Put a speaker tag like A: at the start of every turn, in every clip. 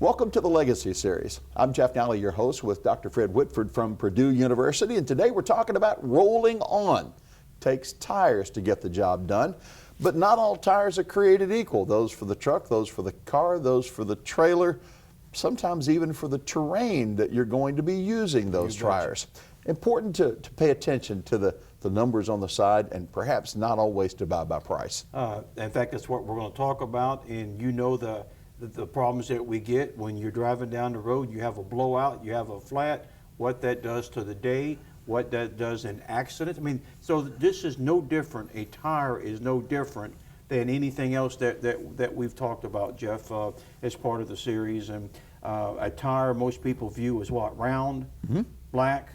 A: Welcome to the Legacy Series. I'm Jeff Nally, your host, with Dr. Fred Whitford from Purdue University, and today we're talking about rolling on. Takes tires to get the job done, but not all tires are created equal. Those for the truck, those for the car, those for the trailer, sometimes even for the terrain that you're going to be using those tires. Important to pay attention to the numbers on the side, and perhaps not always to buy by price.
B: In fact, that's what we're going to talk about, and you know the problems that we get when you're driving down the road. You have a blowout, you have a flat, what that does to the day, what that does in accidents. I mean, so this is no different. A tire is no different than anything else that we've talked about, Jeff, as part of the series. And a tire most people view as what? Round, black,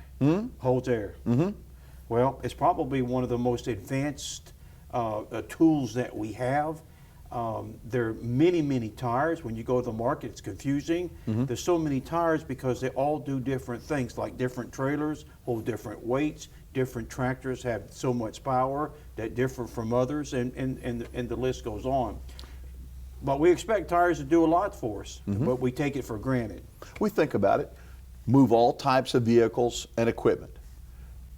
B: holds air. Well, it's probably one of the most advanced tools that we have. There are many tires. When you go to the market, it's confusing. There's so many tires because they all do different things, like different trailers hold different weights, different tractors have so much power that differ from others, and the list goes on. But we expect tires to do a lot for us, but we take it for granted.
A: We think about it. Move all types of vehicles and equipment.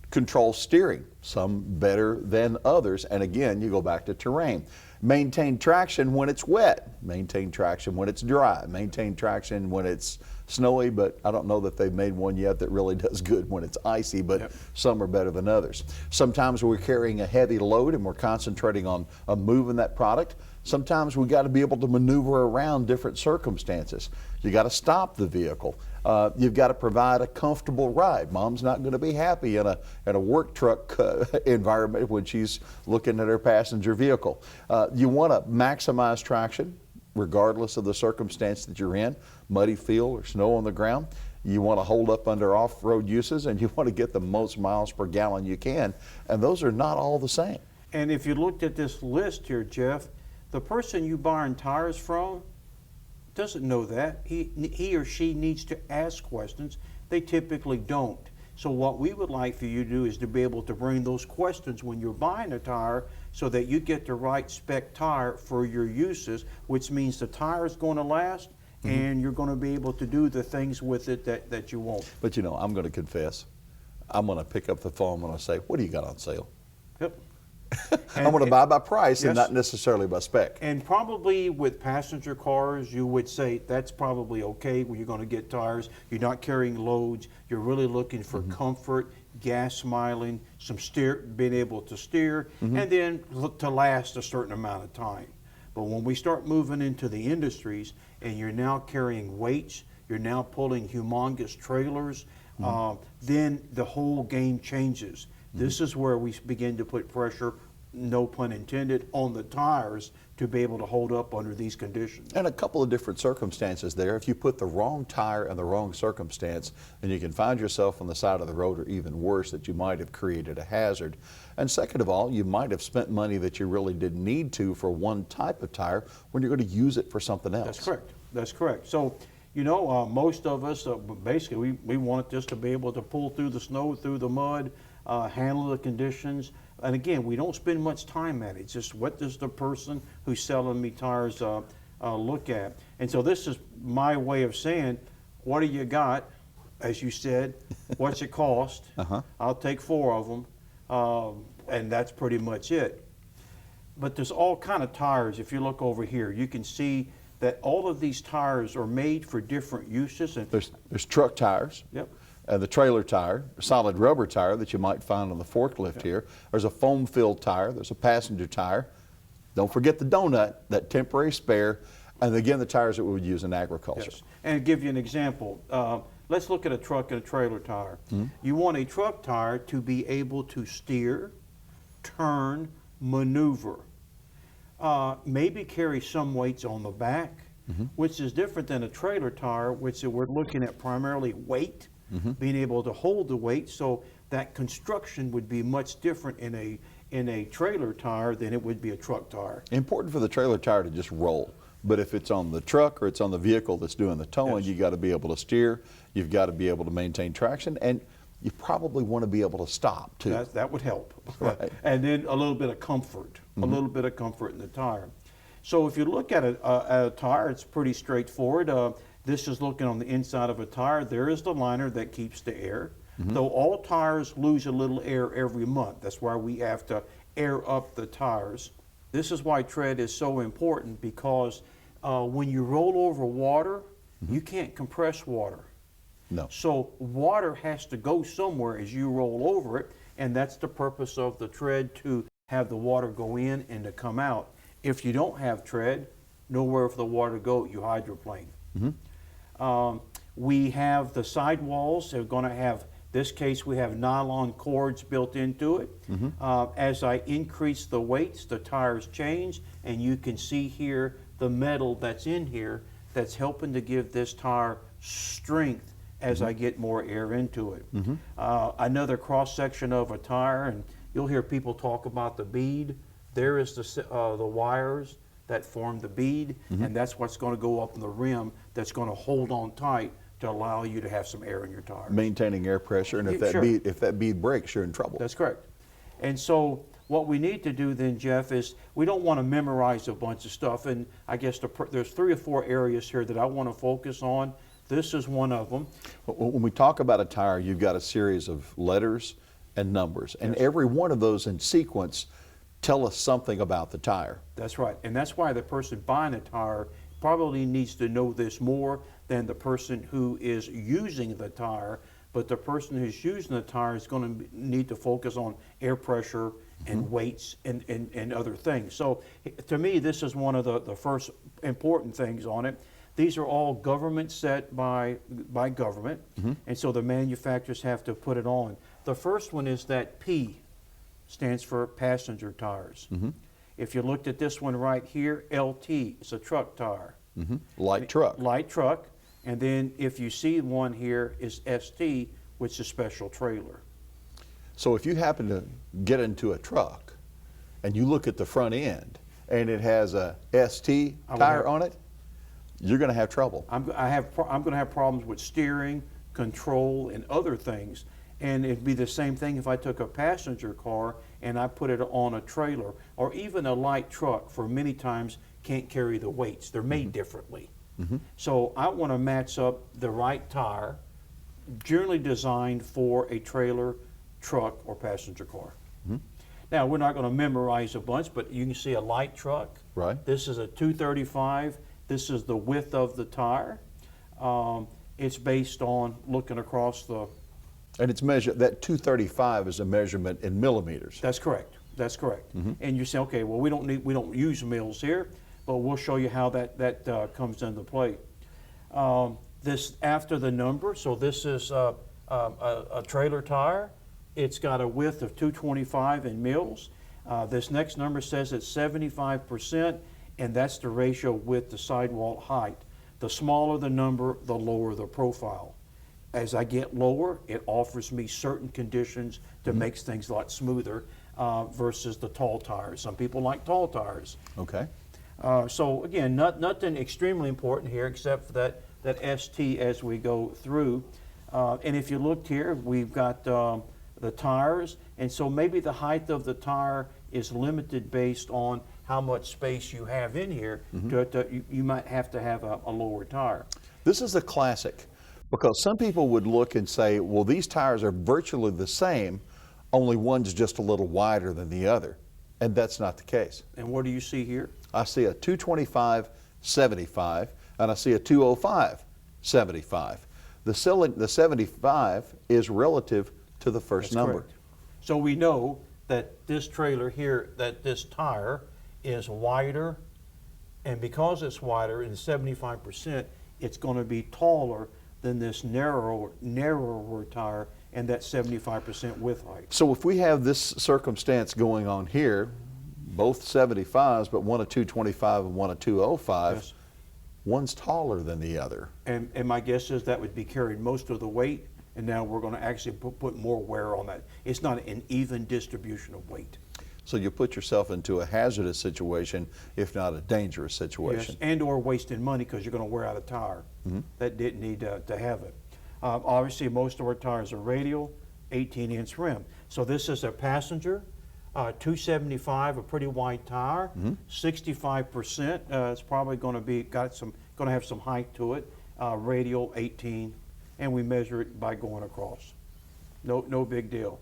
A: Control steering, some better than others, and again, you go back to terrain. Maintain traction when it's wet, maintain traction when it's dry, maintain traction when it's snowy, but I don't know that they've made one yet that really does good when it's icy, but some are better than others. Sometimes we're carrying a heavy load and we're concentrating on moving that product. Sometimes we got to be able to maneuver around different circumstances. You got to stop the vehicle. You've got to provide a comfortable ride. Mom's not going to be happy in a work truck environment when she's looking at her passenger vehicle. You want to maximize traction regardless of the circumstance that you're in, muddy field or snow on the ground. You want to hold up under off-road uses, and you want to get the most miles per gallon you can, and those are not all the same.
B: And if you looked at this list here, Jeff, the person you buying tires from doesn't know that. He or she needs to ask questions. They typically don't. So what we would like for you to do is to be able to bring those questions when you're buying a tire so that you get the right spec tire for your uses, which means the tire is going to last and you're going to be able to do the things with it that you want.
A: But you know, I'm going to confess, I'm going to pick up the phone and I'll say, what do you got on sale?
B: Yep.
A: I'm going to buy by price and not necessarily by spec.
B: And probably with passenger cars, you would say that's probably okay when you're going to get tires. You're not carrying loads. You're really looking for comfort, gas mileage, some being able to steer, and then to last a certain amount of time. But when we start moving into the industries and you're now carrying weights, you're now pulling humongous trailers, then the whole game changes. This is where we begin to put pressure, no pun intended, on the tires to be able to hold up under these conditions.
A: And a couple of different circumstances there. If you put the wrong tire in the wrong circumstance, then you can find yourself on the side of the road, or even worse, that you might have created a hazard. And second of all, you might have spent money that you really didn't need to for one type of tire when you're going to use it for something else.
B: That's correct. That's correct. So, you know, most of us, basically, we want this to be able to pull through the snow, through the mud, handle the conditions. And again, we don't spend much time at it. It's just, what does the person who's selling me tires look at? And so this is my way of saying, what do you got? As you said, what's it cost? I'll take 4 of them, and that's pretty much it. But there's all kind of tires. If you look over here, you can see that all of these tires are made for different uses. And
A: there's truck tires.
B: Yep.
A: The trailer tire, a solid rubber tire that you might find on the forklift here. There's a foam-filled tire. There's a passenger tire. Don't forget the donut, that temporary spare, and again, the tires that we would use in agriculture.
B: Yes. And to give you an example, let's look at a truck and a trailer tire. You want a truck tire to be able to steer, turn, maneuver, maybe carry some weights on the back, which is different than a trailer tire, which we're looking at primarily weight. Being able to hold the weight, so that construction would be much different in a trailer tire than it would be a truck tire.
A: Important for the trailer tire to just roll, but if it's on the truck or it's on the vehicle that's doing the towing, you got to be able to steer, you've got to be able to maintain traction, and you probably want to be able to stop too.
B: That would help.
A: Right.
B: And then a little bit of comfort, a little bit of comfort in the tire. So if you look at a tire, it's pretty straightforward. This is looking on the inside of a tire. There is the liner that keeps the air. Though all tires lose a little air every month. That's why we have to air up the tires. This is why tread is so important, because when you roll over water, you can't compress water.
A: No.
B: So water has to go somewhere as you roll over it, and that's the purpose of the tread, to have the water go in and to come out. If you don't have tread, nowhere for the water to go, you hydroplane. We have the sidewalls. They're going to have, this case, we have nylon cords built into it. As I increase the weights, the tires change, and you can see here the metal that's in here that's helping to give this tire strength as I get more air into it. Another cross section of a tire, and you'll hear people talk about the bead. There is the wires that form the bead, and that's what's going to go up in the rim that's going to hold on tight to allow you to have some air in your tire.
A: Maintaining air pressure, and if
B: Sure.
A: that bead breaks, you're in trouble.
B: That's correct. And so what we need to do then, Jeff, is we don't want to memorize a bunch of stuff, and I guess there's 3 or 4 areas here that I want to focus on. This is one of them.
A: When we talk about a tire, you've got a series of letters and numbers, and every one of those in sequence tell us something about the tire.
B: That's right. And that's why the person buying a tire probably needs to know this more than the person who is using the tire. But the person who's using the tire is going to need to focus on air pressure and weights and other things. So to me, this is one of the first important things on it. These are all government set by government, and so the manufacturers have to put it on. The first one is that P stands for passenger tires. If you looked at this one right here, LT, it's a truck tire.
A: Light truck.
B: Light truck. And then if you see one here is ST, which is special trailer.
A: So if you happen to get into a truck and you look at the front end and it has a ST tire on it, you're going to have trouble.
B: I'm going to have problems with steering, control, and other things. And it'd be the same thing if I took a passenger car and I put it on a trailer, or even a light truck, for many times can't carry the weights. They're made differently. So I want to match up the right tire, generally designed for a trailer, truck, or passenger car. Now, we're not going to memorize a bunch, but you can see a light truck.
A: Right.
B: This is a 235. This is the width of the tire. It's based on looking across the...
A: And it's measured, that 235 is a measurement in millimeters.
B: That's correct. That's correct. And you say, okay, well, we don't use mils here, but we'll show you how that comes into play. This after the number, so this is a trailer tire. It's got a width of 225 in mils. This next number says it's 75%, and that's the ratio with the sidewall height. The smaller the number, the lower the profile. As I get lower, it offers me certain conditions to make things a lot smoother versus the tall tires. Some people like tall tires.
A: Okay.
B: So again, nothing extremely important here except for that ST as we go through. And if you looked here, we've got the tires, and so maybe the height of the tire is limited based on how much space you have in here. You might have to have a lower tire.
A: This is a classic, because some people would look and say, well, these tires are virtually the same, only one's just a little wider than the other. And that's not the case.
B: And what do you see here?
A: I see a 225/75, and I see a 205/75. The 75 is relative to the first
B: That's
A: number.
B: correct. So we know that this trailer here, that this tire is wider, and because it's wider in 75%, it's going to be taller than this narrower tire and that 75% width height.
A: So if we have this circumstance going on here, both 75s, but one a 225 and one a 205,
B: Yes.
A: one's taller than the other.
B: And my guess is that would be carrying most of the weight, and now we're going to actually put more wear on that. It's not an even distribution of weight.
A: So you put yourself into a hazardous situation, if not a dangerous situation.
B: Yes, and or wasting money because you're going to wear out a tire that didn't need to have it. Obviously, most of our tires are radial, 18-inch rim. So this is a passenger, 275, a pretty wide tire, 65%. It's probably going to have some height to it. radial 18, and we measure it by going across. No big deal.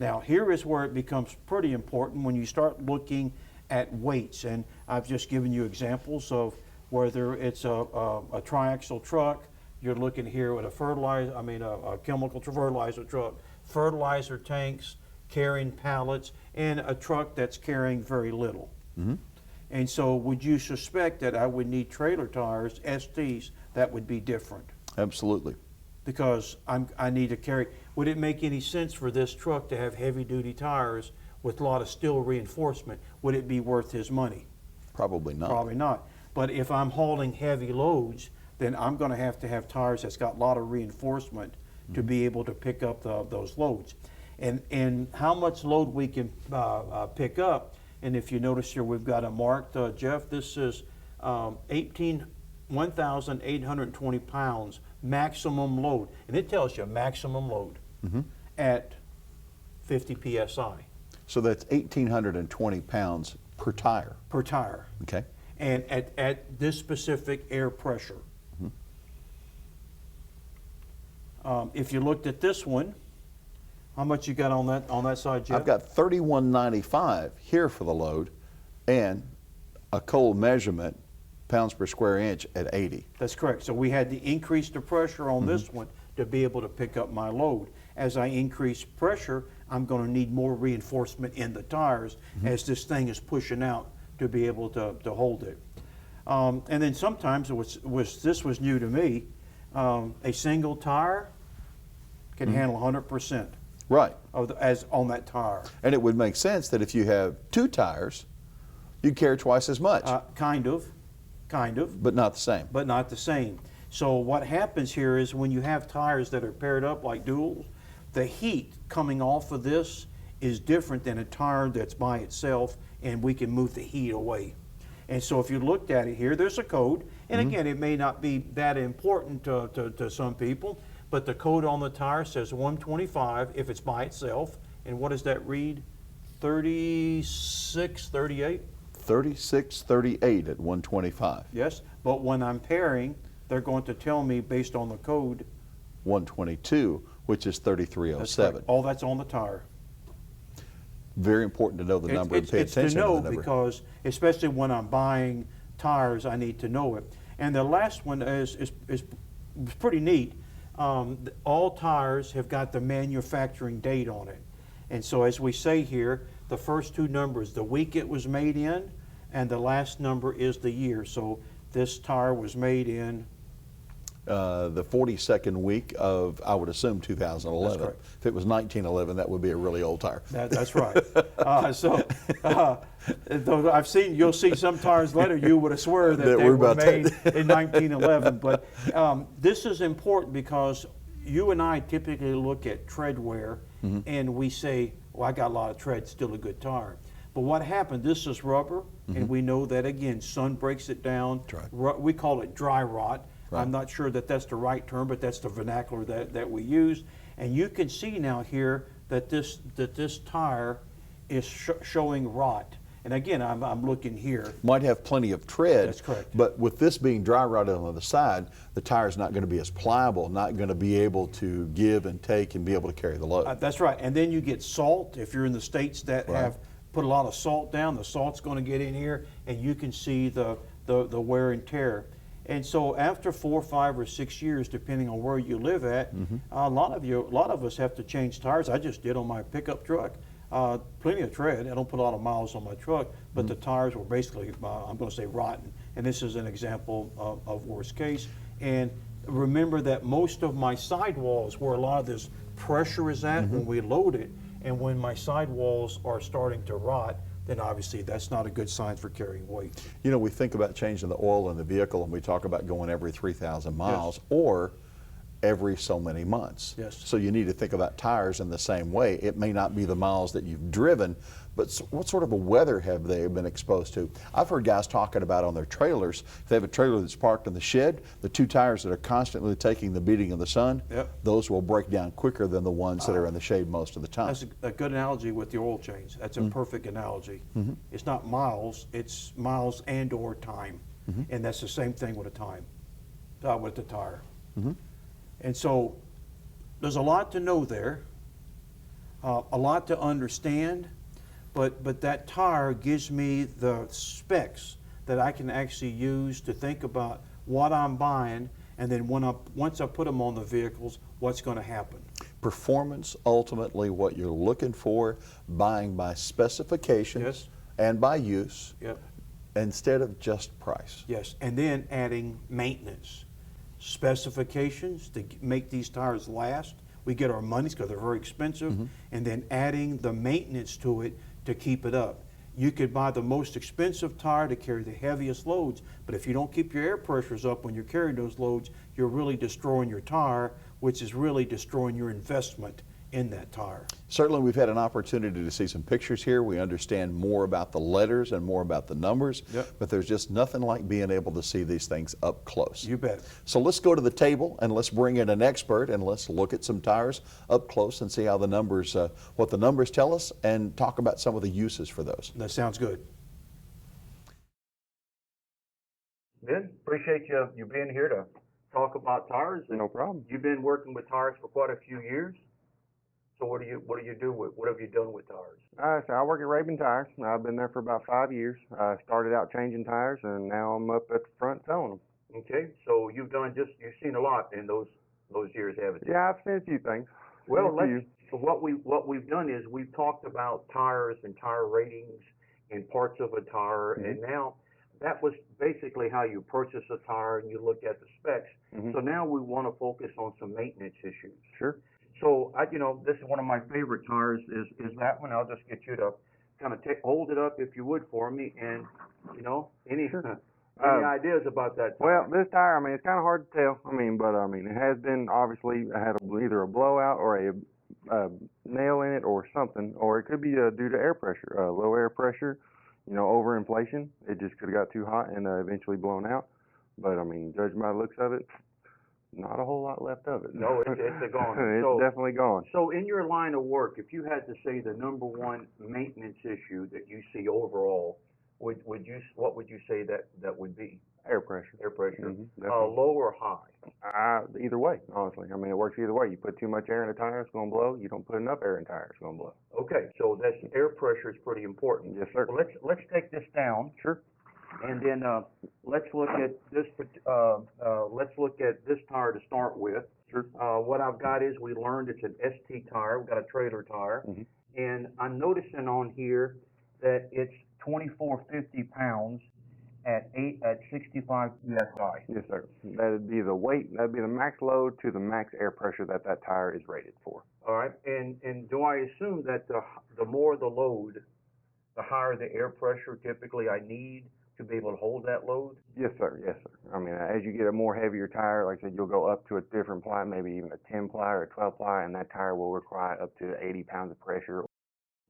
B: Now here is where it becomes pretty important when you start looking at weights, and I've just given you examples of whether it's a triaxle truck. You're looking here at a chemical fertilizer truck, fertilizer tanks, carrying pallets, and a truck that's carrying very little. And so would you suspect that I would need trailer tires, STs, that would be different?
A: Absolutely.
B: Because I need to carry. Would it make any sense for this truck to have heavy duty tires with a lot of steel reinforcement? Would it be worth his money?
A: Probably not.
B: Probably not. But if I'm hauling heavy loads, then I'm going to have tires that's got a lot of reinforcement to be able to pick up those loads. And how much load we can pick up, and if you notice here, we've got a marked, Jeff, this is 1,820 pounds maximum load. And it tells you maximum load at 50 PSI.
A: So that's 1,820 pounds per tire.
B: Per tire.
A: Okay.
B: And at this specific air pressure. If you looked at this one, how much you got on that side, Jeff?
A: I've got 3195 here for the load, and a cold measurement, pounds per square inch at 80.
B: That's correct. So we had to increase the pressure on this one to be able to pick up my load. As I increase pressure, I'm going to need more reinforcement in the tires as this thing is pushing out to be able to hold it. And then sometimes this was new to me. A single tire can handle 100%.
A: Right.
B: As on that tire.
A: And it would make sense that if you have two tires, you carry twice as much.
B: Kind of,
A: but not the same.
B: but not the same. So what happens here is when you have tires that are paired up like duals, the heat coming off of this is different than a tire that's by itself, and we can move the heat away. And so if you looked at it here, there's a code, and again, it may not be that important to some people, but the code on the tire says 125 if it's by itself. And what does that read? 3638?
A: 3638 at 125.
B: Yes, but when I'm pairing, they're going to tell me based on the code.
A: 122, which is 3307.
B: All that's on the tire.
A: Very important to know the number and pay
B: It's to
A: attention to
B: know
A: the number.
B: because, especially when I'm buying tires, I need to know it. And the last one is pretty neat. All tires have got the manufacturing date on it. And so as we say here, the first two numbers, the week it was made in, and the last number is the year. So this tire was made in
A: The 42nd week of, I would assume, 2011.
B: That's correct.
A: If it was 1911, that would be a really old tire.
B: That's right. Though you'll see some tires later, you would have swear that
A: That
B: they
A: we're
B: were
A: about
B: made in 1911. But this is important because you and I typically look at tread wear and we say, well, I got a lot of tread, still a good tire. But what happened, this is rubber, and we know that, again, sun breaks it down.
A: That's right.
B: We call it dry rot.
A: Right.
B: I'm not sure that that's the right term, but that's the vernacular that we use. And you can see now here that this tire is showing rot. And again, I'm looking here.
A: Might have plenty of tread.
B: That's correct.
A: But with this being dry rotted on the side, the tire's not going to be as pliable, not going to be able to give and take and be able to carry the load.
B: That's right. And then you get salt. If you're in the states that
A: Right.
B: have put a lot of salt down, the salt's going to get in here, and you can see the wear and tear. And so after 4, 5, or 6 years, depending on where you live at, a lot of us have to change tires. I just did on my pickup truck. Plenty of tread. I don't put a lot of miles on my truck, but the tires were basically, I'm going to say, rotten. And this is an example of worst case. And remember that most of my sidewalls, where a lot of this pressure is at when we load it, and when my sidewalls are starting to rot, then obviously that's not a good sign for carrying weight.
A: You know, we think about changing the oil in the vehicle, and we talk about going every 3,000 miles or every so many months.
B: Yes.
A: So you need to think about tires in the same way. It may not be the miles that you've driven, but what sort of a weather have they been exposed to? I've heard guys talking about on their trailers, if they have a trailer that's parked in the shed, the two tires that are constantly taking the beating of the sun, those will break down quicker than the ones that are in the shade most of the time.
B: That's a good analogy with the oil change. That's a perfect analogy. It's not miles, it's miles and or time. And that's the same thing with a time. with the tire. And so there's a lot to know there, a lot to understand, but that tire gives me the specs that I can actually use to think about what I'm buying, and then once I put them on the vehicles, what's going to happen.
A: Performance, ultimately what you're looking for, buying by specifications
B: Yes.
A: and by use
B: Yep.
A: instead of just price.
B: Yes, and then adding maintenance, specifications to make these tires last. We get our monies because they're very expensive, and then adding the maintenance to it to keep it up. You could buy the most expensive tire to carry the heaviest loads, but if you don't keep your air pressures up when you're carrying those loads, you're really destroying your tire, which is really destroying your investment in that tire.
A: Certainly, we've had an opportunity to see some pictures here. We understand more about the letters and more about the numbers,
B: Yep.
A: but there's just nothing like being able to see these things up close.
B: You bet.
A: So let's go to the table and let's bring in an expert and let's look at some tires up close and see how the numbers, what the numbers tell us, and talk about some of the uses for those.
B: That sounds good.
C: Ben, appreciate you being here to talk about tires. And
D: No problem.
C: You've been working with tires for quite a few years. So what have you done with tires?
D: So I work at Rabin Tires. I've been there for about 5 years. I started out changing tires, and now I'm up at the front selling them.
C: Okay, so you've seen a lot in those years, haven't you?
D: Yeah, I've seen a few things.
C: Well,
D: Seen a few.
C: so what we've done is we've talked about tires and tire ratings and parts of a tire, and now that was basically how you purchase a tire and you look at the specs. So now we want to focus on some maintenance issues.
D: Sure.
C: So this is one of my favorite tires is that one. I'll just get you to kind of hold it up if you would for me, and any ideas about that tire?
D: Well, this tire, I mean, it's kind of hard to tell. I mean, but I mean, it has been obviously had either a blowout or a nail in it or something, or it could be due to air pressure, low air pressure, overinflation. It just could have got too hot and eventually blown out. But I mean, judging by the looks of it, not a whole lot left of it.
C: No, it's gone.
D: It's definitely gone.
C: So in your line of work, if you had to say the number one maintenance issue that you see overall, what would you say that would be?
D: Air pressure.
C: Air pressure,
D: Definitely.
C: low or high?
D: Either way, honestly. I mean, it works either way. You put too much air in a tire, it's going to blow. You don't put enough air in a tire, it's going to blow.
C: Okay, so that's air pressure is pretty important.
D: Yes, sir.
C: Well, let's take this down.
D: Sure.
C: And then let's look at this. Let's look at this tire to start with.
D: Sure.
C: What I've got is we learned it's an ST tire. We've got a trailer tire, and I'm noticing on here that it's 2450 pounds at 65 psi.
D: Yes, sir. That'd be the weight. That'd be the max load to the max air pressure that tire is rated for.
C: All right. And do I assume that the more the load, the higher the air pressure typically I need to be able to hold that load?
D: Yes, sir. Yes, sir. I mean, as you get a more heavier tire, like I said, you'll go up to a different ply, maybe even a 10 ply or a 12 ply, and that tire will require up to 80 pounds of pressure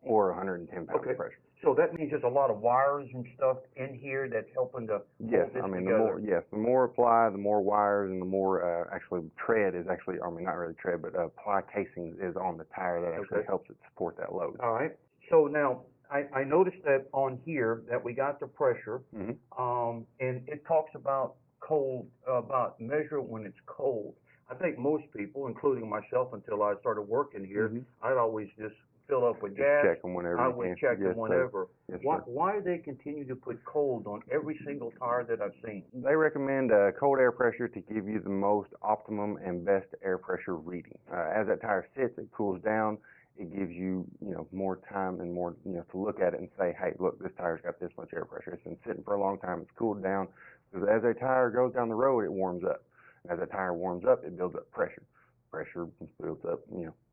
D: or 110 pounds
C: Okay.
D: of pressure.
C: So that means there's a lot of wires and stuff in here that's helping to
D: Yes,
C: hold this
D: I mean,
C: together.
D: the more ply, the more wires, and the more actually tread is actually, I mean, not really tread, but ply casing is on the tire that actually
C: Okay.
D: helps it support that load.
C: All right. So now I noticed that on here that we got the pressure, and it talks about cold, about measure when it's cold. I think most people, including myself, until I started working here, I'd always just fill up with gas.
D: Check them whenever
C: I
D: you
C: would
D: can.
C: check
D: Yes,
C: them whenever.
D: Yes,
C: Why,
D: sir.
C: why do they continue to put cold on every single tire that I've seen?
D: They recommend cold air pressure to give you the most optimum and best air pressure reading. As that tire sits, it cools down. It gives you, more time and more, to look at it and say, hey, look, this tire's got this much air pressure. It's been sitting for a long time. It's cooled down. Because as a tire goes down the road, it warms up. And as a tire warms up, it builds up pressure. Pressure builds up,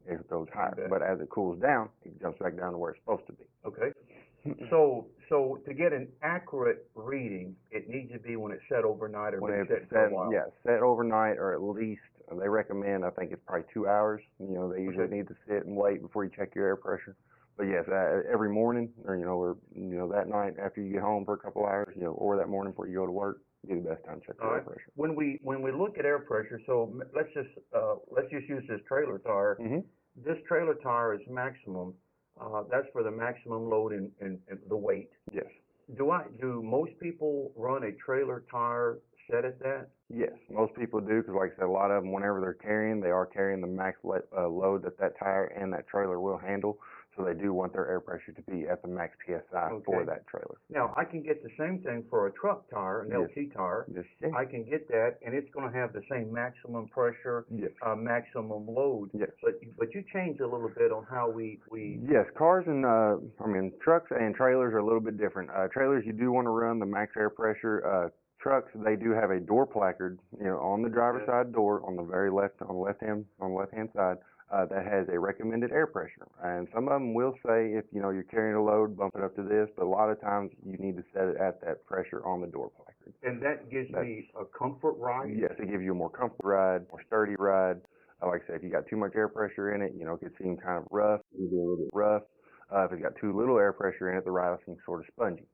D: it goes higher.
C: Okay.
D: But as it cools down, it jumps back down to where it's supposed to be.
C: Okay. So to get an accurate reading, it needs to be when it's set overnight or
D: When
C: been
D: it's
C: set for a
D: set,
C: while.
D: yeah, set overnight, or at least they recommend, I think it's probably 2 hours. They usually
C: Okay.
D: need to sit and wait before you check your air pressure. But yes, every morning, or that night after you get home for a couple hours, or that morning before you go to work, be the best time to check your
C: All
D: air
C: right.
D: pressure.
C: When we look at air pressure, so let's just use this trailer tire. This trailer tire is maximum. That's for the maximum load and the weight.
D: Yes.
C: Do most people run a trailer tire set at that?
D: Yes, most people do, because like I said, a lot of them, whenever they're carrying, they are carrying the max load that that tire and that trailer will handle. So they do want their air pressure to be at the max PSI for
C: Okay.
D: that trailer.
C: Now, I can get the same thing for a truck tire, an
D: Yes.
C: LT tire.
D: Yes, yeah.
C: I can get that, and it's gonna have the same maximum pressure,
D: Yes.
C: maximum load.
D: Yes.
C: But you changed a little bit on how we.
D: Yes, cars and trucks and trailers are a little bit different. Trailers, you do want to run the max air pressure. Trucks, they do have a door placard, on the driver's
C: Okay.
D: side door on the very left, on the left hand side, that has a recommended air pressure. And some of them will say if you're carrying a load, bump it up to this, but a lot of times you need to set it at that pressure on the door placard.
C: And that gives me a comfort ride.
D: Yes, it gives you a more comfortable ride, more sturdy ride. Like I said, if you got too much air pressure in it, it could seem kind of rough. It can be a little bit rough. If it's got too little air pressure in it, the ride will seem sort of spongy.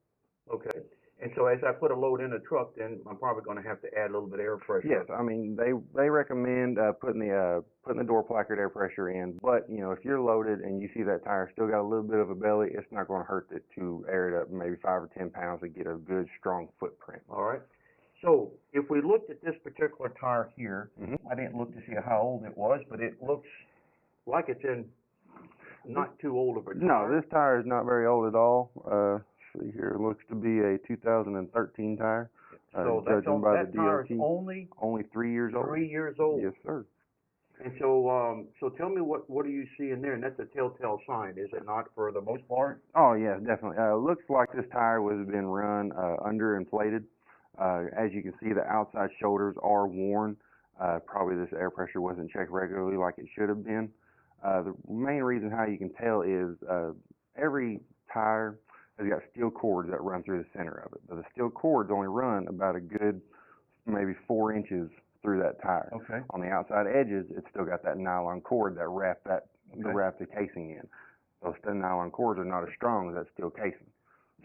C: Okay. And so as I put a load in a truck, then I'm probably gonna have to add a little bit of air pressure.
D: Yes, they recommend putting the door placard air pressure in, but if you're loaded and you see that tire still got a little bit of a belly, it's not going to hurt it to air it up maybe 5 or 10 pounds to get a good strong footprint.
C: All right. So if we looked at this particular tire here,
D: Mhm.
C: I didn't look to see how old it was, but it looks like it's in not too old of a tire.
D: No, this tire is not very old at all. See here, it looks to be a 2013 tire.
C: So that's
D: judging by
C: that
D: the
C: tire is
D: DOT, only 3 years old.
C: 3 years old.
D: Yes, sir.
C: And so tell me what do you see in there? And that's a telltale sign, is it not, for the most part?
D: Oh yeah, definitely. Looks like this tire was been run underinflated. As you can see, the outside shoulders are worn. Probably this air pressure wasn't checked regularly like it should have been. The main reason how you can tell is every tire has got steel cords that run through the center of it. But the steel cords only run about a good maybe 4 inches through that tire.
C: Okay.
D: On the outside edges, it's still got that nylon cord that wrap the casing in. Those nylon cords are not as strong as that steel casing.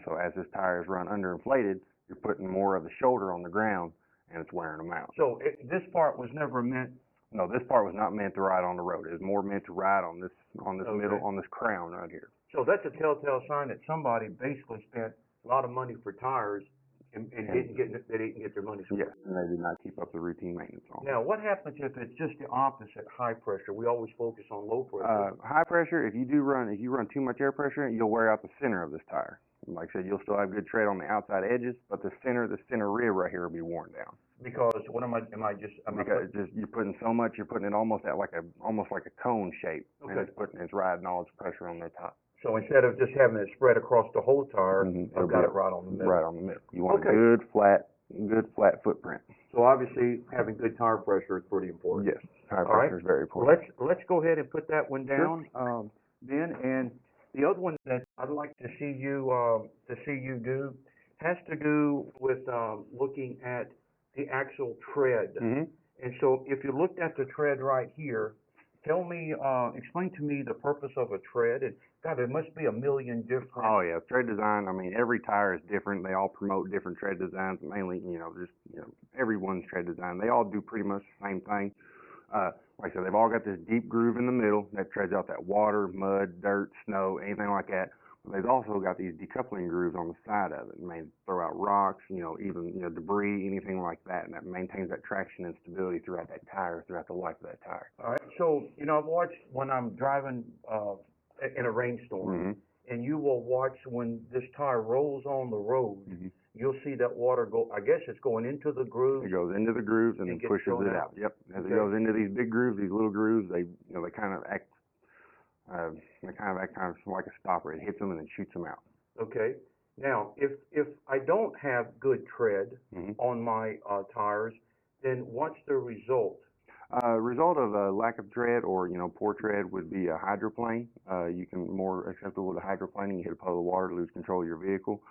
D: So as this tire is run underinflated, you're putting more of the shoulder on the ground, and it's wearing them out.
C: So this part was never meant.
D: No, this part was not meant to ride on the road. It was more meant to ride on this
C: Okay.
D: middle, on this crown right here.
C: So that's a telltale sign that somebody basically spent a lot of money for tires and they didn't get their money's worth.
D: Yes, and they did not keep up the routine maintenance on it.
C: Now, what happens if it's just the opposite, high pressure? We always focus on low pressure.
D: High pressure, if you run too much air pressure, you'll wear out the center of this tire. Like I said, you'll still have good tread on the outside edges, but the center rib right here will be worn down.
C: Because what am I
D: Because you're putting so much, you're putting it almost at almost like a cone shape, and
C: Okay.
D: it's riding all its pressure on the top.
C: So instead of just having it spread across the whole tire,
D: Mhm.
C: I've got it right on the middle.
D: Right on the middle. You want
C: Okay.
D: a good flat footprint.
C: So obviously, having good tire pressure is pretty important.
D: Yes, tire
C: All right.
D: pressure is very
C: Well,
D: important.
C: let's go ahead and put that one down, Ben. And the other one that I'd like to see you do has to do with looking at the actual tread.
D: Mm-hmm.
C: And so, if you looked at the tread right here, explain to me the purpose of a tread. And God, there must be a million different.
D: Oh yeah, tread design. I mean, every tire is different. They all promote different tread designs. Mainly, everyone's tread design. They all do pretty much the same thing. Like I said, they've all got this deep groove in the middle that treads out that water, mud, dirt, snow, anything like that. But they've also got these decoupling grooves on the side of it. May throw out rocks, even debris, anything like that, and that maintains that traction and stability throughout that tire, throughout the life of that tire.
C: All right. So, I've watched when I'm driving in a rainstorm,
D: Mm-hmm.
C: and you will watch when this tire rolls on the road.
D: Mm-hmm.
C: You'll see that water go. I guess it's going into the groove.
D: It goes into the grooves and
C: It
D: then
C: gets
D: pushes
C: thrown
D: it
C: out.
D: out. Yep. As
C: Okay.
D: it goes into these big grooves, these little grooves, they kind of act like a stopper. It hits them and then shoots them out.
C: Okay. Now, if I don't have good tread
D: Mm-hmm.
C: on my tires, then what's the result?
D: Result of a lack of tread or poor tread would be a hydroplane. You can more acceptable with a hydroplaning. You hit a puddle of water, lose control of your vehicle.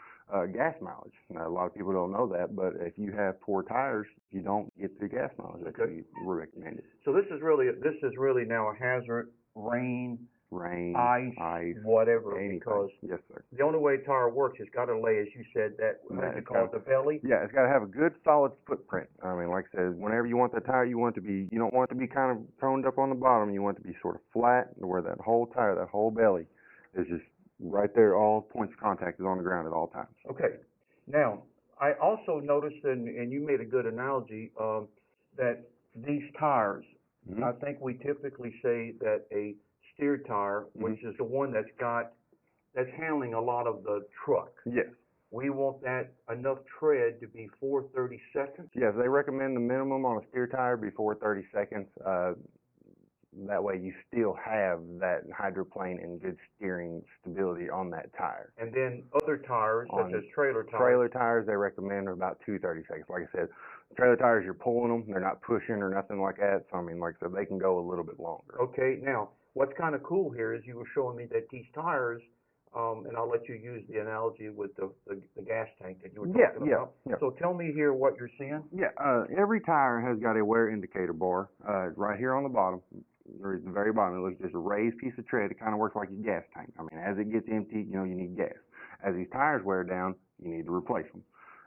D: Gas mileage. Now, a lot of people don't know that, but if you have poor tires, you don't get the gas mileage that
C: Okay.
D: you were recommended.
C: So this is really now a hazard. Rain,
D: Rain,
C: ice, whatever.
D: anything.
C: Because
D: Yes, sir.
C: the only way a tire works, it's got to lay, as you said, that what do you
D: It's
C: call it,
D: got-
C: the belly.
D: Yeah, it's got to have a good solid footprint. I mean, like I said, whenever you want the tire, you don't want it to be kind of toned up on the bottom. You want it to be sort of flat, where that whole tire, that whole belly is just right there. All points of contact is on the ground at all times.
C: Okay. Now, I also noticed, and you made a good analogy, that these tires,
D: Mhm.
C: I think we typically say that a steer tire, which is the one that's handling a lot of the truck,
D: Yes.
C: we want that enough tread to be 4/32.
D: Yes, they recommend the minimum on a steer tire before 30 seconds. That way you still have that hydroplane and good steering stability on that tire.
C: And then other tires, such
D: On
C: as trailer tires.
D: Trailer tires, they recommend about 2 30 seconds. Like I said, trailer tires, you're pulling them, they're not pushing or nothing like that. So, I mean, like I said, they can go a little bit longer.
C: Okay, now, what's kind of cool here is you were showing me that these tires, and I'll let you use the analogy with the gas tank that you were talking about.
D: Yeah.
C: So tell me here what you're seeing.
D: Yeah, every tire has got a wear indicator bar right here on the bottom, or at the very bottom. It looks just a raised piece of tread. It kind of works like your gas tank. I mean, as it gets empty, you know, you need gas. As these tires wear down, you need to replace them.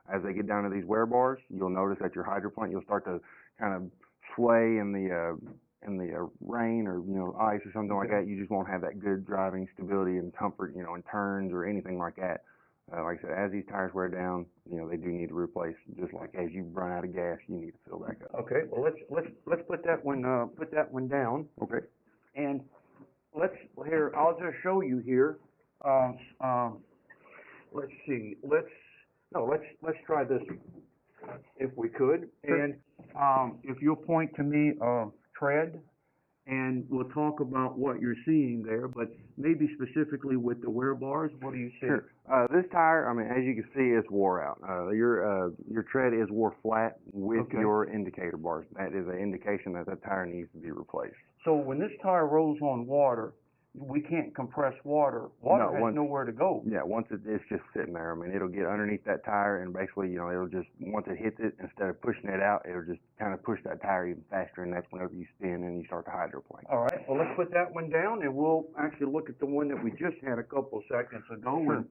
D: As they get down to these wear bars, you'll notice that your hydroplane, you'll start to kind of sway in the rain or, you know, ice or something like that. You just won't have that good driving stability and comfort, you know, in turns or anything like that. Like I said, as these tires wear down, you know, they do need to replace. Just like as you run out of gas, you need to fill back up.
C: Okay, well, let's put that one down.
D: Okay.
C: And I'll just show you here, let's see, let's try this, if we could.
D: Sure.
C: And, if you'll point to me, tread, and we'll talk about what you're seeing there, but maybe specifically with the wear bars, what do you see?
D: Sure. This tire, I mean, as you can see, it's wore out. Your tread is wore flat with
C: Okay.
D: your indicator bars. That is an indication that that tire needs to be replaced.
C: So when this tire rolls on water, we can't compress water. Water
D: No,
C: has nowhere to go.
D: Yeah, once it's just sitting there, I mean, it'll get underneath that tire and basically, you know, it'll just, once it hits it, instead of pushing it out, it'll just kind of push that tire even faster, and that's whenever you spin and you start to hydroplane.
C: All right, well, let's put that one down, and we'll actually look at the one that we just had a couple seconds ago.
D: Sure.
C: And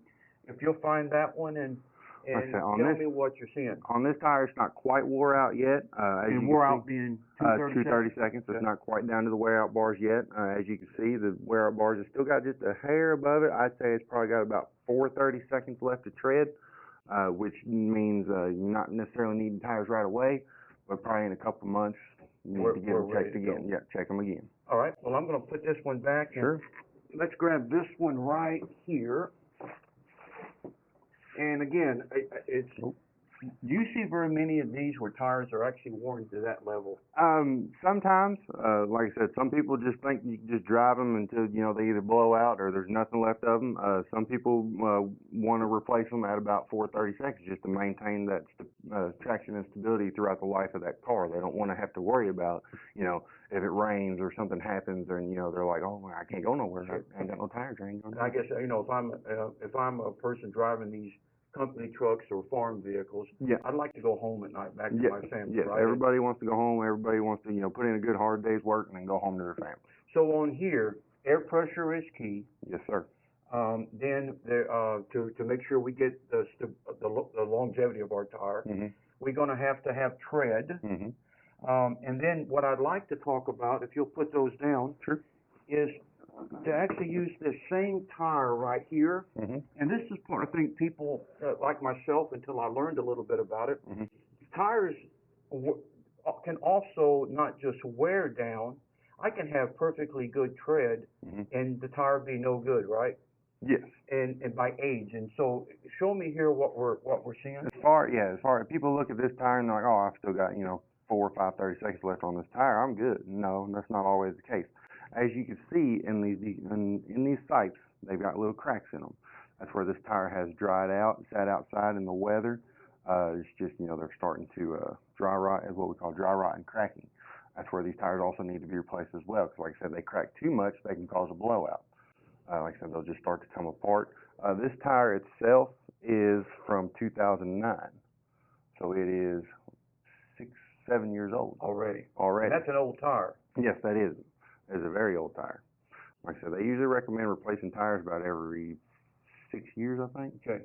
C: if you'll find that one and
D: Like I said, on
C: tell
D: this-
C: me what you're seeing.
D: On this tire, it's not quite wore out yet. As you
C: And
D: can
C: we're
D: see,
C: out being
D: 230 seconds. It's
C: Okay.
D: not quite down to the wear out bars yet. As you can see, the wear out bars have still got just a hair above it. I'd say it's probably got about 430 seconds left to tread, which means you're not necessarily needing tires right away, but probably in a couple of months you need to get them
C: we're ready
D: checked
C: to
D: again.
C: go.
D: Yeah, check them again.
C: All right, well, I'm gonna put this one back, and
D: Sure.
C: let's grab this one right here. And again, it's, do you see very many of these where tires are actually worn to that level?
D: Sometimes, like I said, some people just think you can just drive them until, you know, they either blow out or there's nothing left of them. Some people want to replace them at about 430 seconds just to maintain that traction and stability throughout the life of that car. They don't want to have to worry about, you know, if it rains or something happens, and, you know, they're like, oh, I can't go nowhere. I ain't got no tires. I ain't going
C: And I guess, you know, if I'm a person driving these company trucks or farm vehicles,
D: Yeah.
C: I'd like to go home at night, back to
D: Yeah,
C: my family,
D: yes,
C: right?
D: everybody wants to go home. Everybody wants to, you know, put in a good hard day's work and then go home to their family.
C: So on here, air pressure is key.
D: Yes, sir.
C: Then there, to make sure we get the longevity of our tire,
D: Mhm.
C: we're gonna have to have tread.
D: Mhm.
C: And then what I'd like to talk about, if you'll put those down,
D: Sure.
C: is to actually use this same tire right here.
D: Mhm.
C: And this is part, I think people, like myself, until I learned a little bit about it,
D: Mhm.
C: tires can also not just wear down. I can have perfectly good tread
D: Mhm.
C: and the tire be no good, right?
D: Yes.
C: And by age. And so, show me here what we're seeing.
D: As far as people look at this tire and they're like, oh, I've still got, you know, 4 or 5 30 seconds left on this tire, I'm good. No, that's not always the case. As you can see in these sights, they've got little cracks in them. That's where this tire has dried out, sat outside in the weather. It's just, you know, they're starting to dry rot, is what we call dry rot and cracking. That's where these tires also need to be replaced as well, because like I said, they crack too much, they can cause a blowout. Like I said, they'll just start to come apart. This tire itself is from 2009, so it is 6, 7 years old
C: Already.
D: already.
C: And that's an old tire.
D: Yes, that is. It's a very old tire. Like I said, they usually recommend replacing tires about every 6 years, I think.
C: Okay.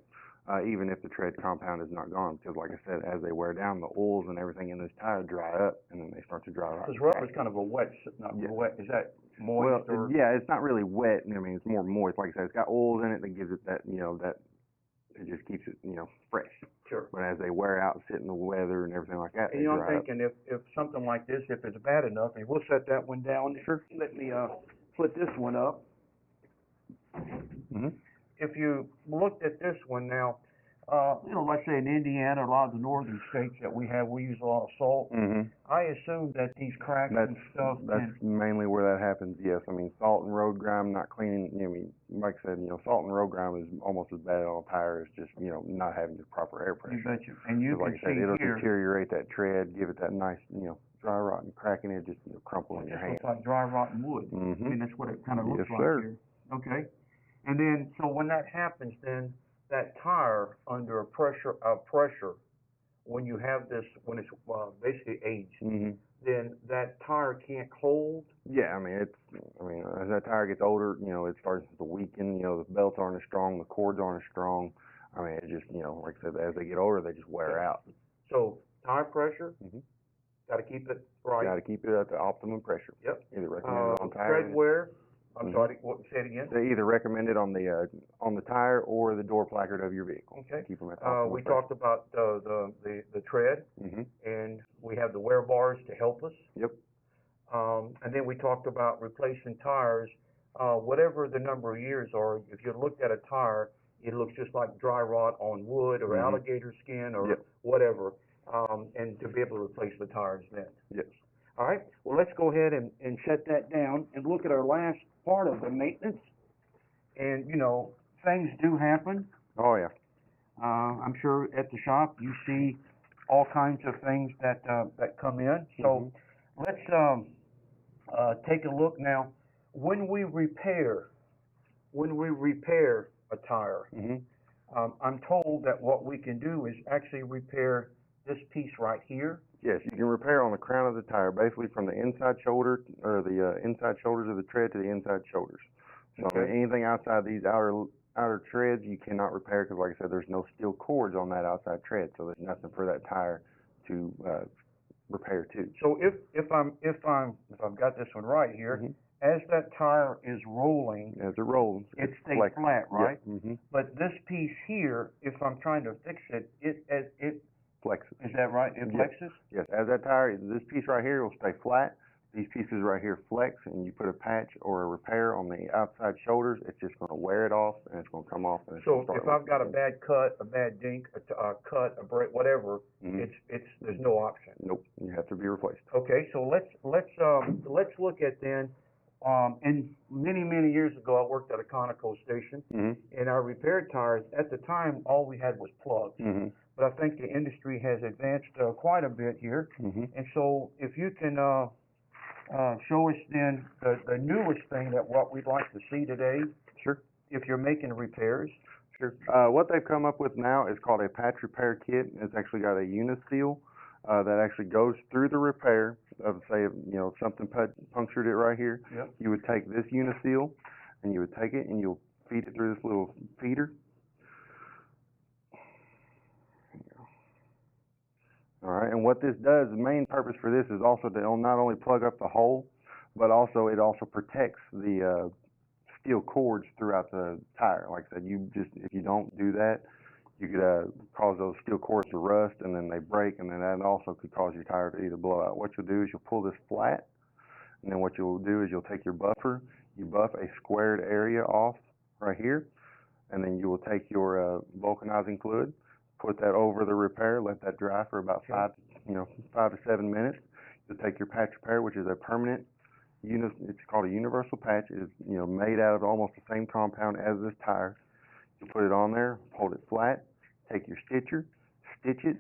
D: Even if the tread compound is not gone, because like I said, as they wear down, the oils and everything in this tire dry up, and then they start to dry out.
C: Because rubber is kind of a wet, not
D: Yeah.
C: wet. Is that
D: Well,
C: moist or?
D: yeah, it's not really wet. I mean, it's more moist. Like I said, it's got oils in it that gives it that, you know, that it just keeps it, fresh.
C: Sure.
D: But as they wear out and sit in the weather and everything like that,
C: And
D: they
C: I'm
D: dry up.
C: thinking if something like this, if it's bad enough, and we'll set that one down.
D: Sure.
C: Let me, flip this one up.
D: Mm-hmm.
C: If you looked at this one now, let's say in Indiana, a lot of the northern states that we have, we use a lot of salt.
D: Mm-hmm.
C: I assume that these cracks and stuff
D: That's mainly where that happens, yes. I mean, salt and road grime, not cleaning, like I said, salt and road grime is almost as bad on a tire as just, not having the proper air
C: you
D: pressure.
C: bet you. And you
D: 'Cause
C: can
D: like I said,
C: see
D: it'll
C: here,
D: deteriorate that tread, give it that nice, dry rot and cracking it, just crumple in
C: it
D: your
C: just
D: hand.
C: looks like dry rotten wood. I
D: Mm-hmm.
C: mean, that's what it kind of looks
D: Yes,
C: like
D: sir.
C: here. Okay. And then, so when that happens, then that tire under a pressure, when you have this, when it's basically aged,
D: Mm-hmm.
C: then that tire can't hold.
D: Yeah, as that tire gets older, it starts to weaken, the belts aren't as strong, the cords aren't as strong. I mean, it just, like I said, as they get older, they just wear out.
C: So tire pressure,
D: Mhm.
C: got to keep it right.
D: Got to keep it at the optimum pressure.
C: Yep.
D: Either recommended on tire.
C: Tread wear. I'm
D: Mhm.
C: sorry. Say it again.
D: They either recommended on the tire or the door placard of your vehicle.
C: Okay.
D: Keep them at the optimum
C: We
D: pressure.
C: talked about the tread,
D: Mhm.
C: and we have the wear bars to help us.
D: Yep.
C: And then we talked about replacing tires, whatever the number of years are. If you looked at a tire, it looks just like dry rot on wood or
D: Mhm.
C: alligator skin or
D: Yep.
C: whatever, and to be able to replace the tires then.
D: Yes.
C: All right, well, let's go ahead and shut that down and look at our last part of the maintenance. And, things do happen.
D: Oh yeah.
C: I'm sure at the shop you see all kinds of things that come in. So let's take a look now. When we repair a tire,
D: Mhm.
C: I'm told that what we can do is actually repair this piece right here.
D: Yes, you can repair on the crown of the tire, basically from the inside shoulder or the inside shoulders of the tread to the inside shoulders. So
C: Okay.
D: anything outside these outer treads, you cannot repair because, like I said, there's no steel cords on that outside tread, so there's nothing for that tire to repair to.
C: So if I've got this one right here,
D: Mhm.
C: as that tire is rolling,
D: As it rolls,
C: it stays
D: flex-
C: flat, right?
D: Yeah. Mhm.
C: But this piece here, if I'm trying to fix it, it
D: Flexes.
C: is that right? It
D: Yes.
C: flexes.
D: Yes, as that tire, this piece right here will stay flat. These pieces right here flex, and you put a patch or a repair on the outside shoulders, it's just going to wear it off, and it's going to come off. And it's
C: So
D: going to start
C: if I've got a
D: working.
C: bad cut, a bad dink, a cut, a break, whatever,
D: Mhm.
C: there's no option.
D: Nope, you have to be replaced.
C: Okay, so let's look at then. And many years ago, I worked at a Conoco station,
D: Mhm.
C: and our repaired tires at the time all we had was plugs.
D: Mhm.
C: But I think the industry has advanced quite a bit here.
D: Mhm.
C: And so if you can show us then the newest thing that what we'd like to see today,
D: Sure.
C: if you're making repairs.
D: Sure. What they've come up with now is called a patch repair kit. It's actually got a Uniseal that actually goes through the repair of, say, if something punctured it right here.
C: Yep.
D: You would take this Uniseal and you would take it and you'll feed it through this little feeder. All right, and what this does, the main purpose for this is also to not only plug up the hole, but also it also protects the steel cords throughout the tire. Like I said, if you don't do that, you could cause those steel cords to rust, and then they break, and then that also could cause your tire to either blow out. What you'll do is you'll pull this flat, and then what you'll do is you'll take your buffer, you buff a squared area off right here, and then you will take your vulcanizing fluid, put that over the repair, let that dry for about 5 to 7 minutes. You'll take your patch repair, which is a permanent it's called a universal patch. It's made out of almost the same compound as this tire. You put it on there, hold it flat, take your stitcher, stitch it,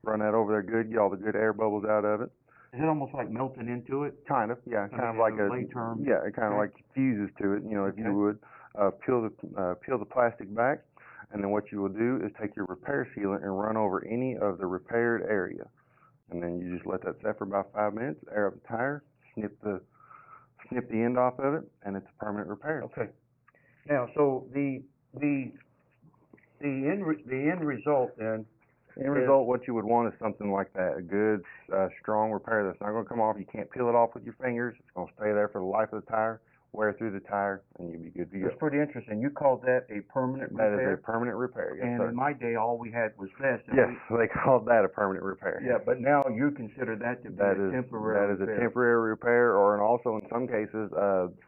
D: run that over there good, get all the good air bubbles out of it.
C: Is it almost like melting into it?
D: Kind of, yeah, kind of
C: in
D: like
C: a
D: a
C: lay term.
D: yeah, it kind of
C: Okay.
D: like fuses to it. If
C: Okay.
D: you would peel the plastic back, and then what you will do is take your repair sealant and run over any of the repaired area, and then you just let that set for about 5 minutes, air up the tire, snip the end off of it, and it's a permanent repair.
C: Okay. Now, so the end result then.
D: End result, what you would want is something like that, a good, strong repair that's not going to come off. You can't peel it off with your fingers. It's going to stay there for the life of the tire. wear through the tire, and you'll be good to go.
C: That's pretty interesting. You called that a permanent
D: That is
C: repair?
D: a permanent repair, yes,
C: And
D: sir.
C: in my day, all we had was vests. and
D: Yes, they called that a permanent repair.
C: Yeah, but now you consider that to be
D: That
C: a
D: is
C: temporary
D: a
C: repair.
D: temporary repair, or and also in some cases,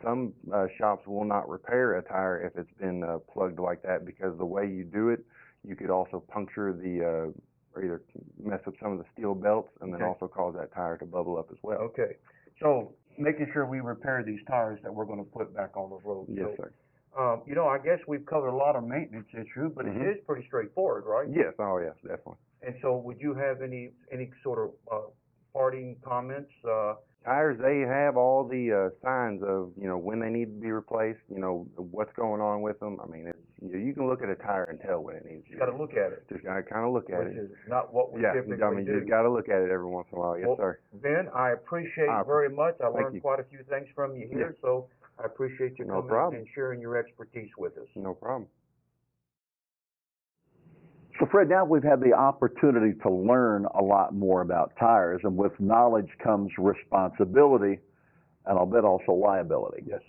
D: some shops will not repair a tire if it's been plugged like that, because the way you do it, you could also puncture the or either mess up some of the steel belts, and then
C: Okay.
D: also cause that tire to bubble up as well.
C: Okay, so making sure we repair these tires that we're gonna put back on the road.
D: Yes,
C: So,
D: sir.
C: you know, I guess we've covered a lot of maintenance issues, but
D: Mhm.
C: it is pretty straightforward, right?
D: Yes. Oh, yes, definitely.
C: And so would you have any sort of, parting comments,
D: Tires, they have all the signs of, when they need to be replaced, what's going on with them. I mean, you can look at a tire and tell when it needs to
C: you
D: be.
C: gotta look at it,
D: Just gotta kind of look at
C: which
D: it.
C: is not what we
D: Yeah,
C: typically
D: I mean,
C: do.
D: you gotta look at it every once in a while. Yes,
C: Well,
D: sir.
C: Ben, I appreciate
D: Ah,
C: very much. I
D: thank
C: learned
D: you.
C: quite a few things from you here, so I appreciate you
D: No
C: coming
D: problem.
C: and sharing your expertise with us.
D: No problem.
A: So Fred, now we've had the opportunity to learn a lot more about tires, and with knowledge comes responsibility, and I'll bet also liability.
C: Yes.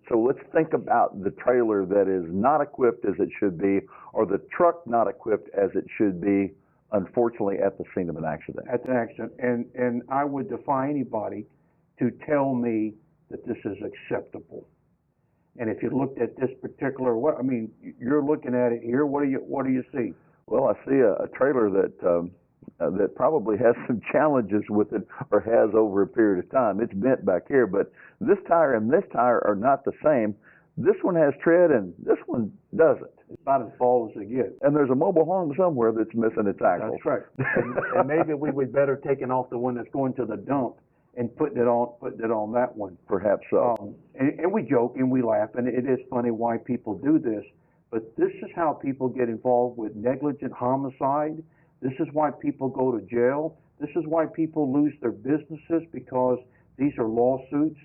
A: So let's think about the trailer that is not equipped as it should be, or the truck not equipped as it should be, unfortunately at the scene of an accident.
E: At an accident, and I would defy anybody to tell me that this is acceptable. And if you looked at this particular, you're looking at it here, what do you see?
A: Well, I see a trailer that probably has some challenges with it, or has over a period of time. It's bent back here, but this tire and this tire are not the same. This one has tread and this one doesn't.
E: It's about as bald as it gets.
A: And there's a mobile home somewhere that's missing its axle.
E: That's right. And maybe we would better taking off the one that's going to the dump and putting it on that one.
A: Perhaps so.
E: And we joke and we laugh, and it is funny why people do this, but this is how people get involved with negligent homicide. This is why people go to jail. This is why people lose their businesses, because these are lawsuits.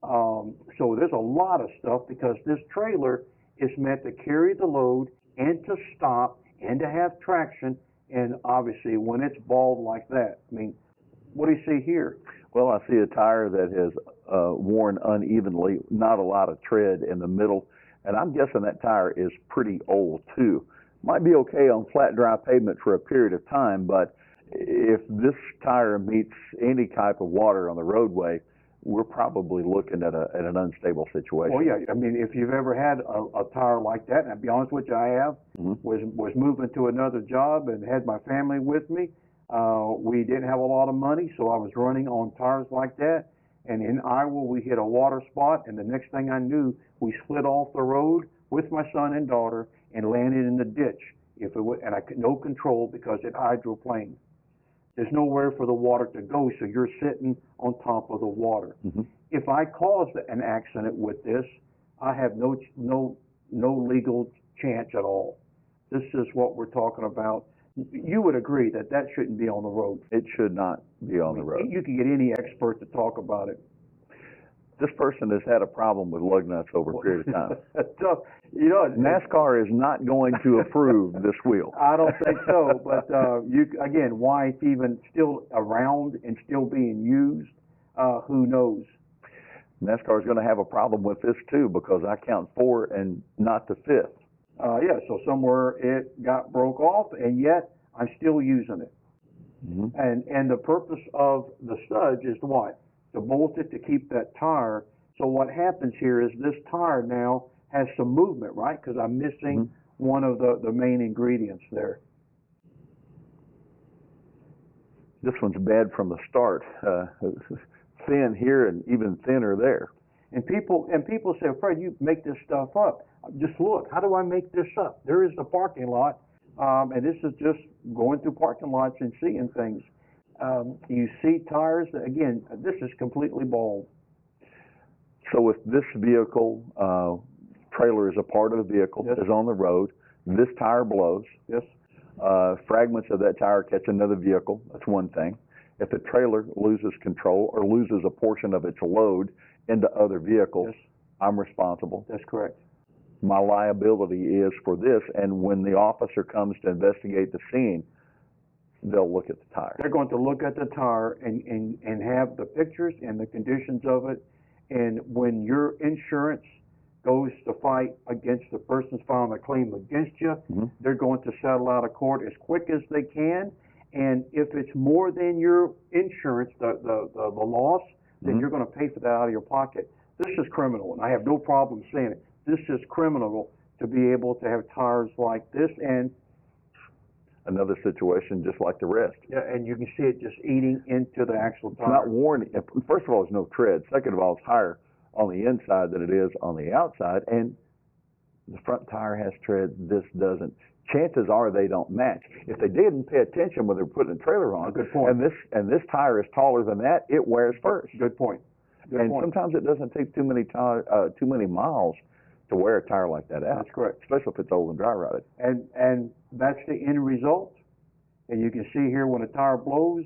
E: So there's a lot of stuff, because this trailer is meant to carry the load and to stop and to have traction. And obviously, when it's bald like that, I mean, what do you see here?
A: Well, I see a tire that has worn unevenly, not a lot of tread in the middle, and I'm guessing that tire is pretty old too. Might be okay on flat, dry pavement for a period of time, but if this tire meets any type of water on the roadway, we're probably looking at an unstable situation.
E: Well, yeah, I mean, if you've ever had a tire like that, and I'll be honest with you, I have, was moving to another job and had my family with me. We didn't have a lot of money, so I was running on tires like that. And in Iowa, we hit a water spot, and the next thing I knew, we slid off the road with my son and daughter and landed in the ditch. And I could no control because it hydroplaned. There's nowhere for the water to go, so you're sitting on top of the water.
A: Mm-hmm.
E: If I caused an accident with this, I have no legal chance at all. This is what we're talking about. You would agree that that shouldn't be on the road.
A: It should not be on the road.
E: You can get any expert to talk about it.
A: This person has had a problem with lug nuts over a period of time.
E: So, you know,
A: NASCAR is not going to approve this wheel.
E: I don't think so, but again, why it's even still around and still being used, who knows?
A: NASCAR is going to have a problem with this too, because I count 4 and not the 5th.
E: Yeah, so somewhere it got broke off, and yet I'm still using it.
A: Mm-hmm.
E: And the purpose of the studs is what? To bolt it to keep that tire. So what happens here is this tire now has some movement, right? Because I'm missing one of the main ingredients there.
A: This one's bad from the start. Thin here and even thinner there.
E: And people say, Fred, you make this stuff up. Just look, how do I make this up? There is a parking lot, and this is just going through parking lots and seeing things. You see tires, again, this is completely bald.
A: So if this vehicle, trailer is a part of the vehicle,
E: Yes.
A: is on the road, this tire blows,
E: Yes.
A: fragments of that tire catch another vehicle, that's one thing. If the trailer loses control or loses a portion of its load into other vehicles,
E: Yes.
A: I'm responsible.
E: That's correct.
A: My liability is for this, and when the officer comes to investigate the scene, they'll look at the tire.
E: They're going to look at the tire and have the pictures and the conditions of it, And when your insurance goes to fight against the person's filing a claim against you, they're going to settle out of court as quick as they can. And if it's more than your insurance, the loss, then you're going to pay for that out of your pocket. This is criminal, and I have no problem saying it. This is criminal to be able to have tires like this, and
A: Another situation just like the rest.
E: yeah, and you can see it just eating into the actual
A: It's
E: tire.
A: not worn. First of all, there's no tread. Second of all, it's higher on the inside than it is on the outside, and the front tire has tread. This doesn't. Chances are they don't match. If they didn't pay attention when they're putting a trailer on,
E: Good point.
A: and this tire is taller than that, it wears first.
E: Good point. Good
A: And
E: point.
A: sometimes it doesn't take too many miles to wear a tire like that out.
E: That's correct.
A: Especially if it's old and dry rotted.
E: And that's the end result. And you can see here when a tire blows,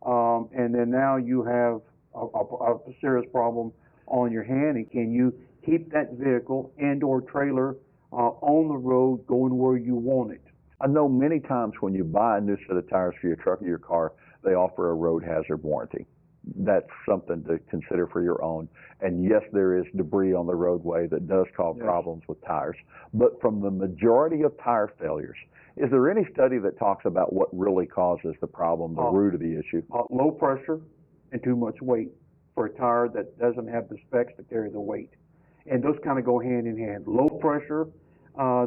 E: and then now you have a serious problem on your hand. And can you keep that vehicle and/or trailer on the road going where you want it?
A: I know many times when you buy a new set of tires for your truck or your car, they offer a road hazard warranty. That's something to consider for your own. And yes, there is debris on the roadway that does cause
E: Yes.
A: problems with tires. But from the majority of tire failures, is there any study that talks about what really causes the problem, the root of the issue?
E: Low pressure and too much weight for a tire that doesn't have the specs to carry the weight. And those kind of go hand in hand. Low pressure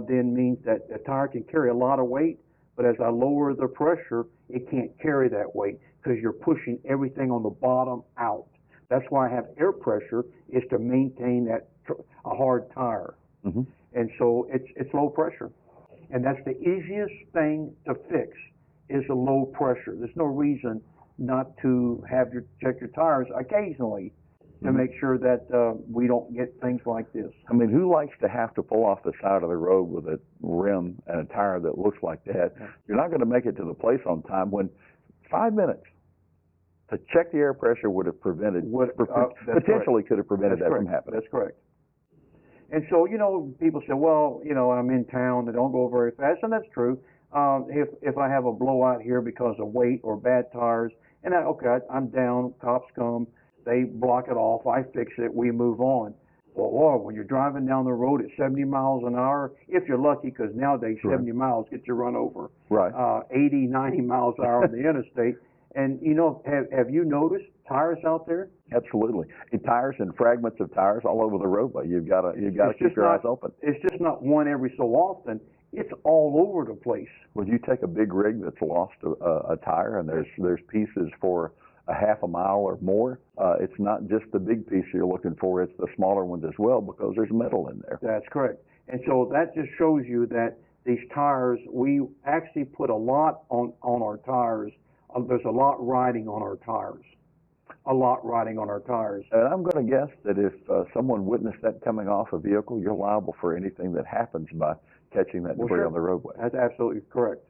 E: then means that the tire can carry a lot of weight, but as I lower the pressure, it can't carry that weight because you're pushing everything on the bottom out. That's why I have air pressure, is to maintain a hard tire.
A: Mm-hmm.
E: And so it's low pressure. And that's the easiest thing to fix, is a low pressure. There's no reason not to check your tires occasionally to make sure that we don't get things like this.
A: I mean, who likes to have to pull off the side of the road with a rim and a tire that looks like that? You're not going to make it to the place on time when 5 minutes to check the air pressure would have prevented,
E: That's
A: potentially could have prevented that from happening.
E: That's correct. And so, people say, well, I'm in town, they don't go very fast, and that's true. If I have a blowout here because of weight or bad tires, and I'm down, cops come, they block it off, I fix it, we move on. Well, when you're driving down the road at 70 miles an hour, if you're lucky, because nowadays 70 miles gets you run over.
A: Right.
E: 80, 90 miles an hour on the interstate. And, have you noticed tires out there?
A: Absolutely. And tires and fragments of tires all over the roadway. You've got to keep your eyes open.
E: It's just not one every so often. It's all over the place.
A: When you take a big rig that's lost a tire and there's pieces for a half a mile or more, it's not just the big piece you're looking for, it's the smaller ones as well, because there's metal in there.
E: That's correct. And so that just shows you that these tires, we actually put a lot on our tires. There's a lot riding on our tires. A lot riding on our tires.
A: And I'm going to guess that if someone witnessed that coming off a vehicle, you're liable for anything that happens by catching that debris on the roadway.
E: That's absolutely correct.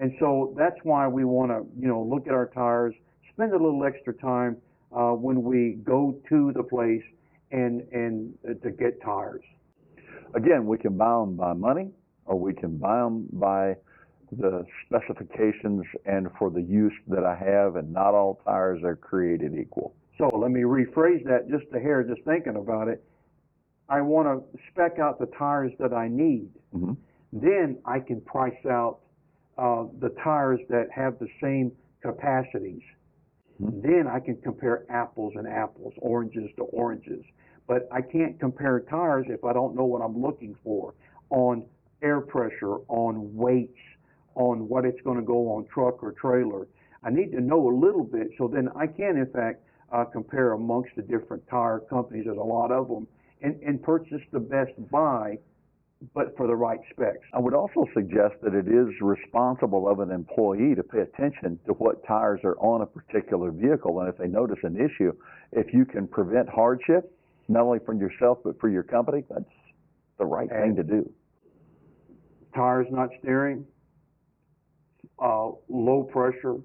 E: And so that's why we want to, look at our tires, spend a little extra time when we go to the place and to get tires.
A: Again, we can buy them by money, or we can buy them by the specifications and for the use that I have, and not all tires are created equal.
E: So let me rephrase that just a hair, just thinking about it. I want to spec out the tires that I need.
A: Mm-hmm.
E: Then I can price out the tires that have the same capacities. Mm-hmm. Then I can compare apples and apples, oranges to oranges. But I can't compare tires if I don't know what I'm looking for on air pressure, on weights, on what it's going to go on truck or trailer. I need to know a little bit, so then I can, in fact, compare amongst the different tire companies, there's a lot of them, and purchase the best buy, but for the right specs.
A: I would also suggest that it is responsible of an employee to pay attention to what tires are on a particular vehicle, and if they notice an issue, if you can prevent hardship, not only for yourself but for your company, that's the right thing to do.
E: Tires not steering, low pressure,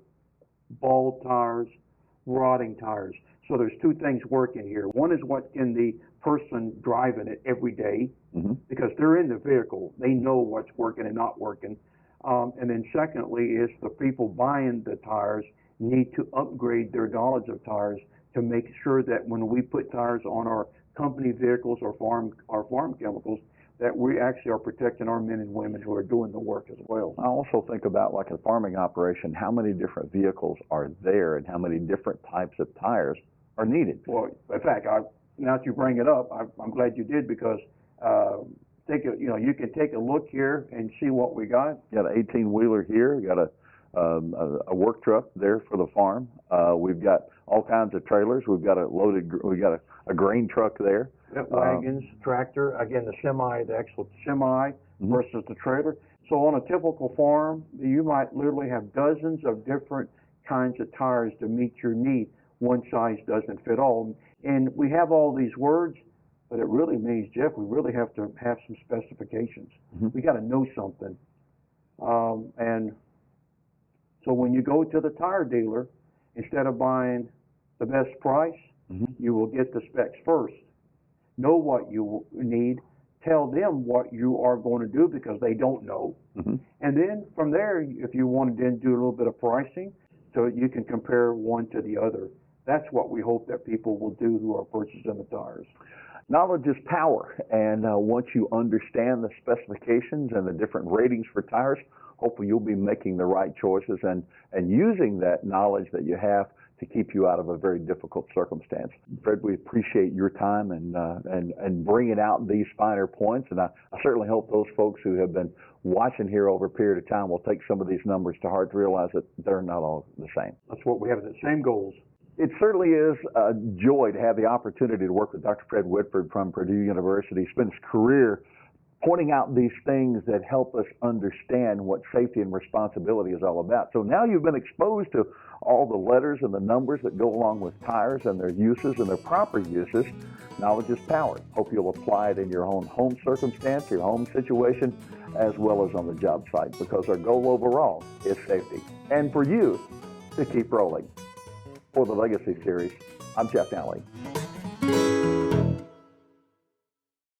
E: bald tires, rotting tires. So there's two things working here. One is what can the person driving it every day, because they're in the vehicle. They know what's working and not working. And then secondly is the people buying the tires need to upgrade their knowledge of tires to make sure that when we put tires on our company vehicles or farm chemicals, that we actually are protecting our men and women who are doing the work as well.
F: I also think about, like a farming operation, how many different vehicles are there and how many different types of tires are needed.
E: Well, in fact, now that you bring it up, I'm glad you did, because you can take a look here and see what we got.
F: You got an 18-wheeler here. You got a work truck there for the farm. We've got all kinds of trailers. We've got a grain truck there.
E: Yep, wagons, tractor, again, the actual semi versus the trailer. So on a typical farm, you might literally have dozens of different kinds of tires to meet your need. One size doesn't fit all. And we have all these words, but it really means, Jeff, we really have to have some specifications. We got to know something. And so when you go to the tire dealer, instead of buying the best price, you will get the specs first. Know what you need, tell them what you are going to do, because they don't know. And then from there, if you want to then do a little bit of pricing, so you can compare one to the other. That's what we hope that people will do who are purchasing the tires.
F: Knowledge is power, and once you understand the specifications and the different ratings for tires, hopefully you'll be making the right choices and using that knowledge that you have to keep you out of a very difficult circumstance. Fred, we appreciate your time and bringing out these finer points, and I certainly hope those folks who have been watching here over a period of time will take some of these numbers to heart to realize that they're not all the same.
E: That's what we have, the same goals.
F: It certainly is a joy to have the opportunity to work with Dr. Fred Whitford from Purdue University. He spent his career pointing out these things that help us understand what safety and responsibility is all about. So now you've been exposed to all the letters and the numbers that go along with tires and their uses and their proper uses. Knowledge is power. Hope you'll apply it in your own home circumstance, your home situation, as well as on the job site, because our goal overall is safety. And for you to keep rolling. For the Legacy Series, I'm Jeff Nally.